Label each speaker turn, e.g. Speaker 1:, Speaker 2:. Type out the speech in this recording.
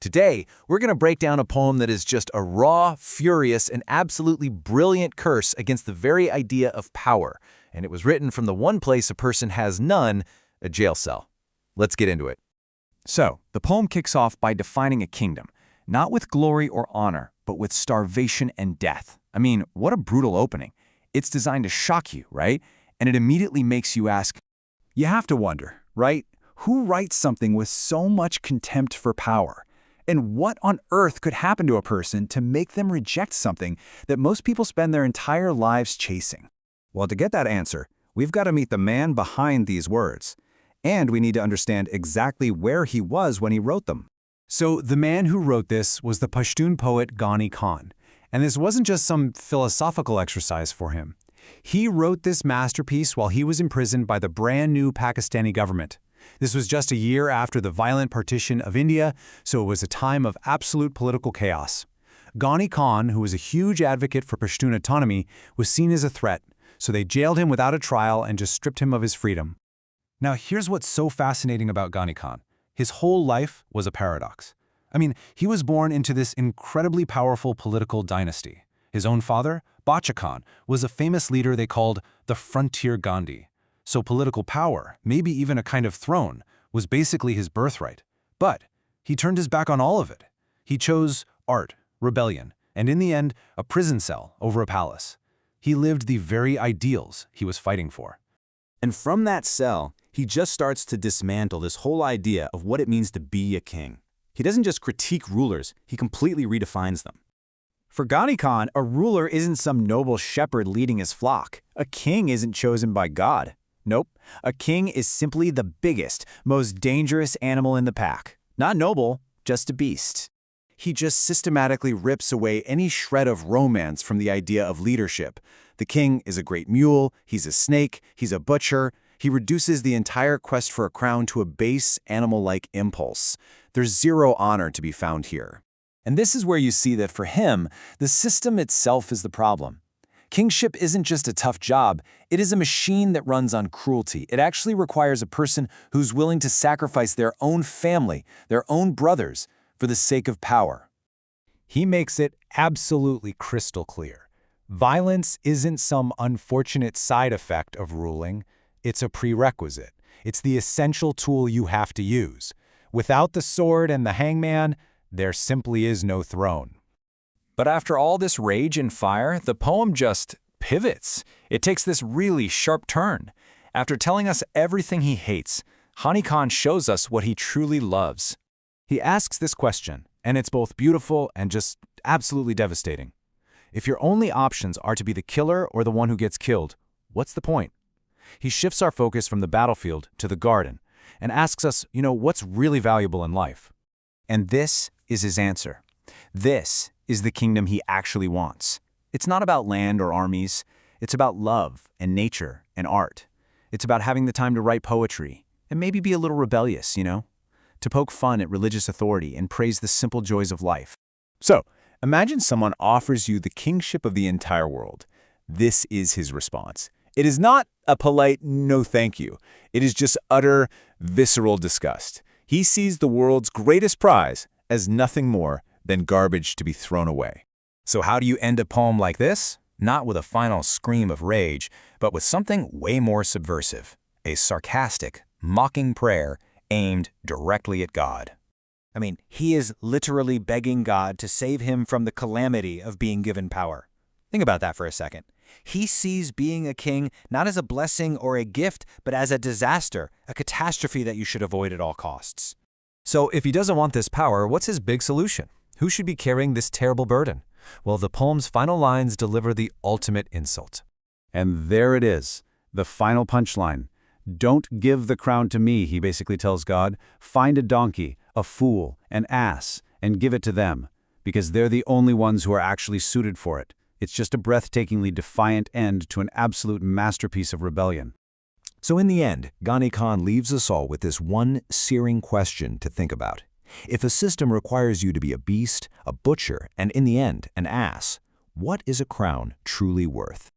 Speaker 1: Today, we're going to break down a poem that is just a raw, furious, and absolutely brilliant curse against the very idea of power, and it was written from the one place a person has none, a jail cell. Let's get into it.
Speaker 2: So, the poem kicks off by defining a kingdom, not with glory or honor, but with starvation and death. I mean, what a brutal opening. It's designed to shock you, right? And it immediately makes you ask, you have to wonder, right? Who writes something with so much contempt for power? And what on earth could happen to a person to make them reject something that most people spend their entire lives chasing? Well, to get that answer, we've got to meet the man behind these words. And we need to understand exactly where he was when he wrote them. So the man who wrote this was the Pashtun poet Ghani Khan. And this wasn't just some philosophical exercise for him. He wrote this masterpiece while he was imprisoned by the brand new Pakistani government. This was just a year after the violent partition of India, so it was a time of absolute political chaos. Ghani Khan, who was a huge advocate for Pashtun autonomy, was seen as a threat, so they jailed him without a trial and just stripped him of his freedom. Now, here's what's so fascinating about Ghani Khan. His whole life was a paradox. I mean, he was born into this incredibly powerful political dynasty. His own father, Bacha Khan, was a famous leader they called the Frontier Gandhi. So political power, maybe even a kind of throne, was basically his birthright. But he turned his back on all of it. He chose art, rebellion, and in the end, a prison cell over a palace. He lived the very ideals he was fighting for.
Speaker 3: And from that cell, he just starts to dismantle this whole idea of what it means to be a king. He doesn't just critique rulers, he completely redefines them.
Speaker 4: For Ghani Khan, a ruler isn't some noble shepherd leading his flock. A king isn't chosen by God. Nope, a king is simply the biggest, most dangerous animal in the pack. Not noble, just a beast. He just systematically rips away any shred of romance from the idea of leadership. The king is a great mule, he's a snake, he's a butcher. He reduces the entire quest for a crown to a base, animal-like impulse. There's zero honor to be found here. And this is where you see that for him, the system itself is the problem. Kingship isn't just a tough job, it is a machine that runs on cruelty. It actually requires a person who's willing to sacrifice their own family, their own brothers, for the sake of power.
Speaker 2: He makes it absolutely crystal clear. Violence isn't some unfortunate side effect of ruling, it's a prerequisite. It's the essential tool you have to use. Without the sword and the hangman, there simply is no throne. But after all this rage and fire, the poem just pivots. It takes this really sharp turn. After telling us everything he hates, Ghani Khan shows us what he truly loves. He asks this question, and it's both beautiful and just absolutely devastating. If your only options are to be the killer or the one who gets killed, what's the point? He shifts our focus from the battlefield to the garden and asks us, what's really valuable in life? And this is his answer. This is the kingdom he actually wants. It's not about land or armies. It's about love and nature and art. It's about having the time to write poetry and maybe be a little rebellious, to poke fun at religious authority and praise the simple joys of life. So, imagine someone offers you the kingship of the entire world. This is his response. It is not a polite no thank you. It is just utter, visceral disgust. He sees the world's greatest prize as nothing more than garbage to be thrown away. So how do you end a poem like this? Not with a final scream of rage, but with something way more subversive. A sarcastic, mocking prayer aimed directly at God.
Speaker 4: I mean, he is literally begging God to save him from the calamity of being given power. Think about that for a second. He sees being a king not as a blessing or a gift, but as a disaster, a catastrophe that you should avoid at all costs.
Speaker 2: So if he doesn't want this power, what's his big solution? Who should be carrying this terrible burden? Well, the poem's final lines deliver the ultimate insult.
Speaker 3: And there it is, the final punchline. Don't give the crown to me, he basically tells God. Find a donkey, a fool, an ass, and give it to them, because they're the only ones who are actually suited for it. It's just a breathtakingly defiant end to an absolute masterpiece of rebellion.
Speaker 1: So in the end, Ghani Khan leaves us all with this one searing question to think about. If a system requires you to be a beast, a butcher, and in the end, an ass, what is a crown truly worth?